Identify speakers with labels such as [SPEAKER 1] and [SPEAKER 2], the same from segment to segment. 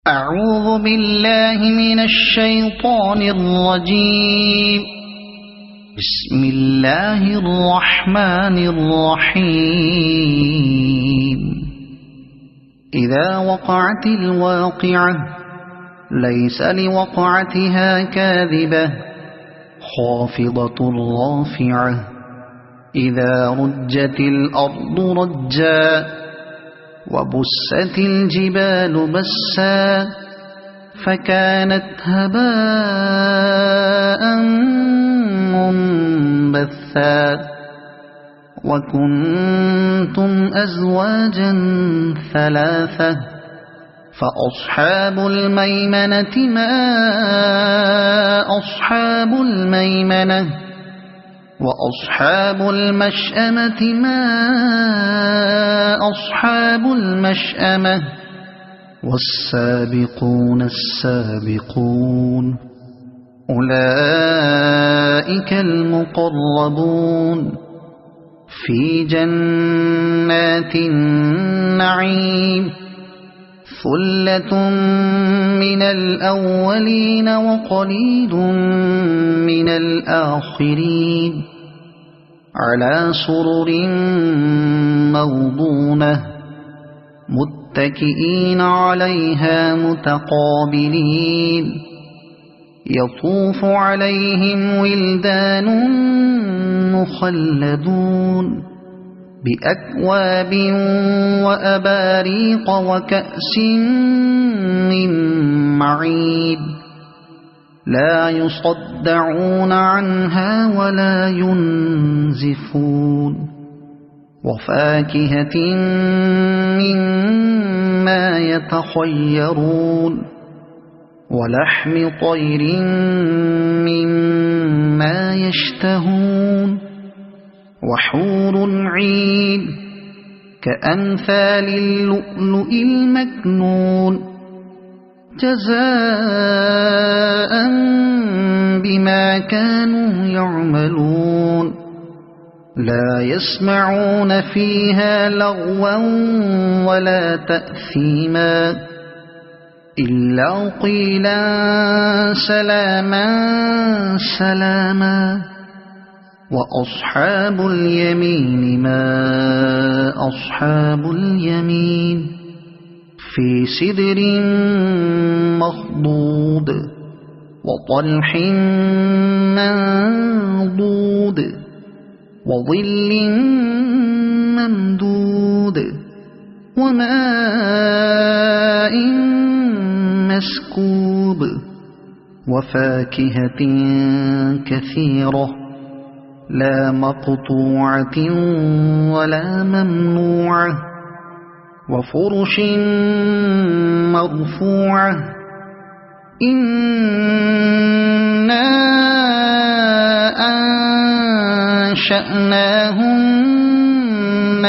[SPEAKER 1] أعوذ بالله من الشيطان الرجيم. بسم الله الرحمن الرحيم. إذا وقعت الواقعة ليس لوقعتها كاذبة خافضة رافعة إذا رجت الأرض رجا وبست الجبال بسا فكانت هباء منبثا وكنتم أزواجا ثلاثة فأصحاب الميمنة ما أصحاب الميمنة وأصحاب المشأمة ما أصحاب المشأمة والسابقون السابقون أولئك المقربون في جنات النعيم ثلة من الأولين وقليل من الآخرين على سرر موضونة متكئين عليها متقابلين يطوف عليهم ولدان مخلدون بأكواب وأباريق وكأس من معين لا يصدعون عنها ولا ينزفون وفاكهة مما يتخيرون ولحم طير مما يشتهون وحور عين كأمثال اللؤلؤ المكنون جزاء بما كانوا يعملون لا يسمعون فيها لغوا ولا تأثيما إلا قيلا سلاما سلاما وأصحاب اليمين ما أصحاب اليمين في سدر مخضود وطلح منضود وظل ممدود وماء مسكوب وفاكهة كثيرة لا مقطوعة ولا ممنوعة وفرش مرفوعة إنا أنشأناهن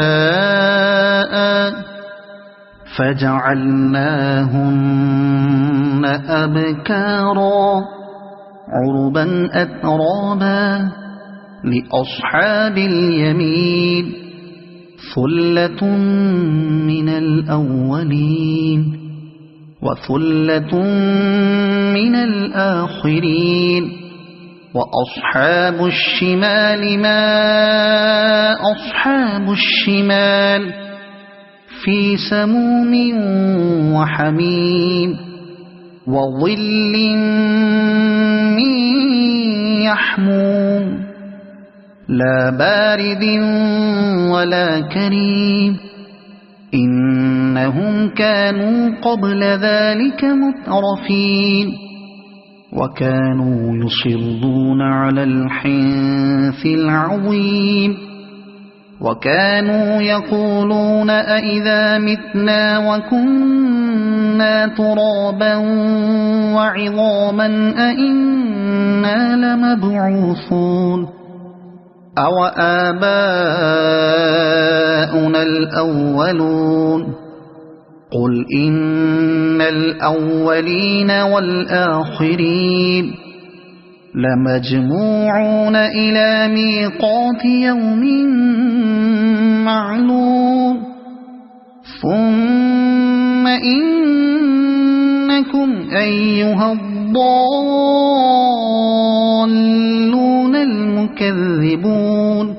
[SPEAKER 1] إنشاء فجعلناهن أبكارا عربا أترابا لأصحاب اليمين ثلة من الأولين وثلة من الآخرين وأصحاب الشمال ما أصحاب الشمال في سموم وحميم وظل من يحموم لا بارد ولا كريم إنهم كانوا قبل ذلك مترفين وكانوا يصرون على الحنث العظيم وكانوا يقولون أئذا متنا وكنا ترابا وعظاما أئنا لمبعوثون أو آباؤنا الأولون قل إن الأولين والآخرين لمجموعون إلى ميقات يوم معلوم ثم إنكم أيها الضالون المكذبون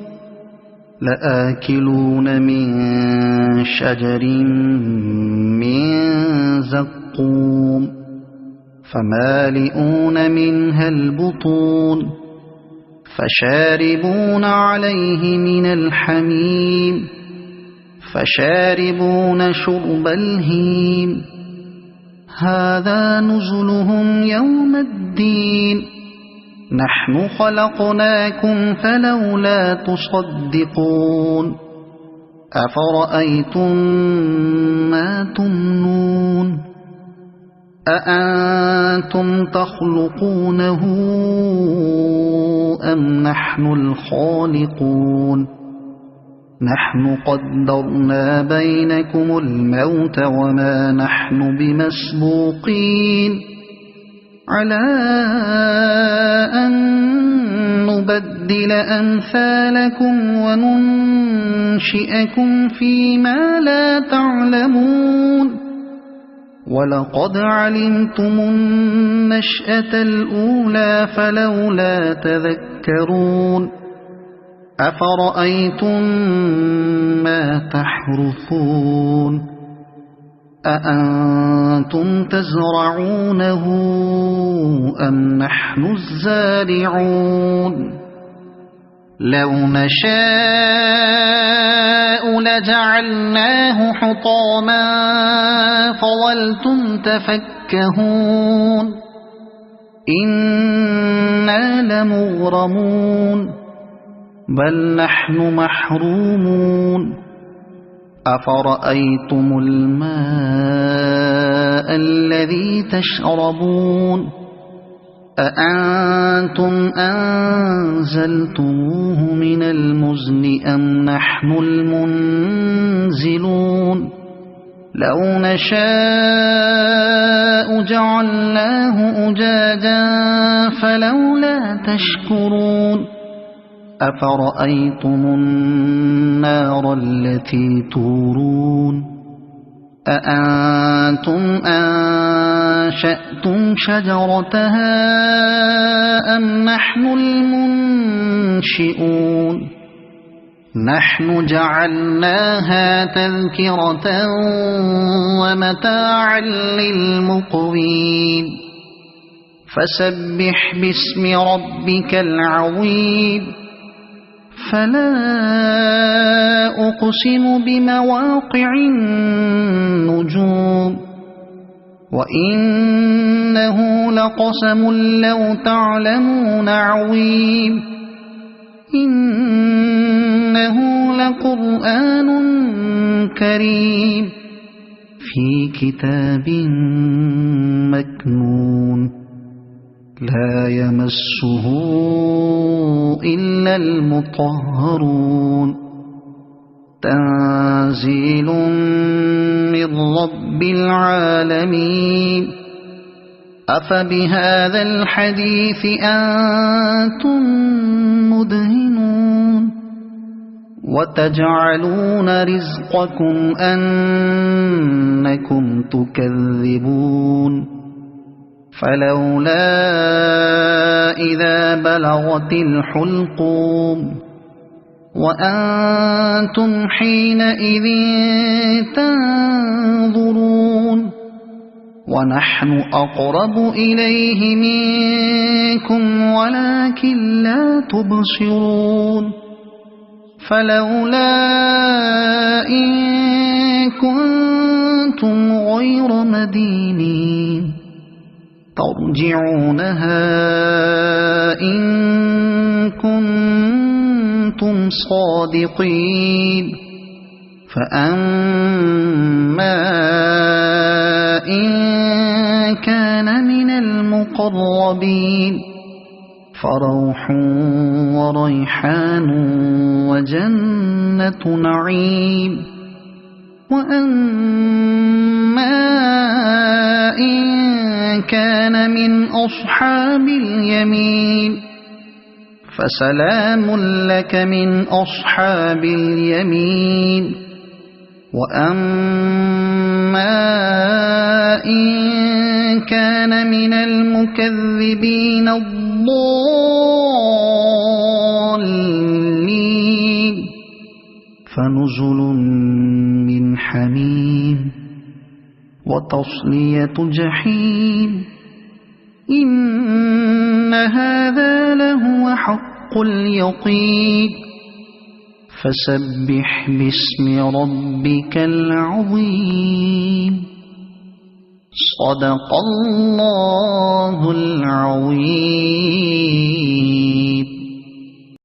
[SPEAKER 1] لآكلون من شجر من زقوم فمالئون منها البطون فشاربون عليه من الحميم فشاربون شرب الهيم هذا نزلهم يوم الدين نحن خلقناكم فلولا تصدقون أفرأيتم ما تمنون أأنتم تخلقونه أم نحن الخالقون نحن قدرنا بينكم الموت وما نحن بمسبوقين على أن نبدل أمثالكم وننشئكم فيما لا تعلمون ولقد علمتم النشأة الأولى فلولا تذكرون أفرأيتم ما تحرثون أأنتم تزرعونه أم نحن الزارعون لو نشاء لجعلناه حطاما فظلتم تفكهون إنا لمغرمون بل نحن محرومون أفرأيتم الماء الذي تشربون أأنتم أنزلتموه من المزن أم نحن المنزلون لو نشاء جعلناه أجاجا فلولا تشكرون أفرأيتم النار التي تورون أأنتم أنشأتم شجرتها أم نحن المنشئون نحن جعلناها تذكرة ومتاعا للمقوين فسبح باسم ربك العظيم فلا أقسم بمواقع النجوم وإنه لقسم لو تعلمون عظيم إنه لقرآن كريم في كتاب مكنون لا يمسه إلا المطهرون تنزيل من رب العالمين أفبهذا الحديث أنتم مدهنون وتجعلون رزقكم أنكم تكذبون فلولا إذا بلغت الحلقوم وأنتم حينئذ تنظرون ونحن أقرب إليه منكم ولكن لا تبصرون فلولا إن كنتم غير مدينين ترجعونها إن كنتم صادقين فأما إن كان من المقربين فروح وريحان وجنة نعيم وأما إن كان من أصحاب اليمين فسلام لك من أصحاب اليمين وأما إن كان من المكذبين الضالين فنزل من حميم وتصلية جحيم إن هذا لهو حق اليقين فسبح باسم ربك العظيم صدق الله العظيم.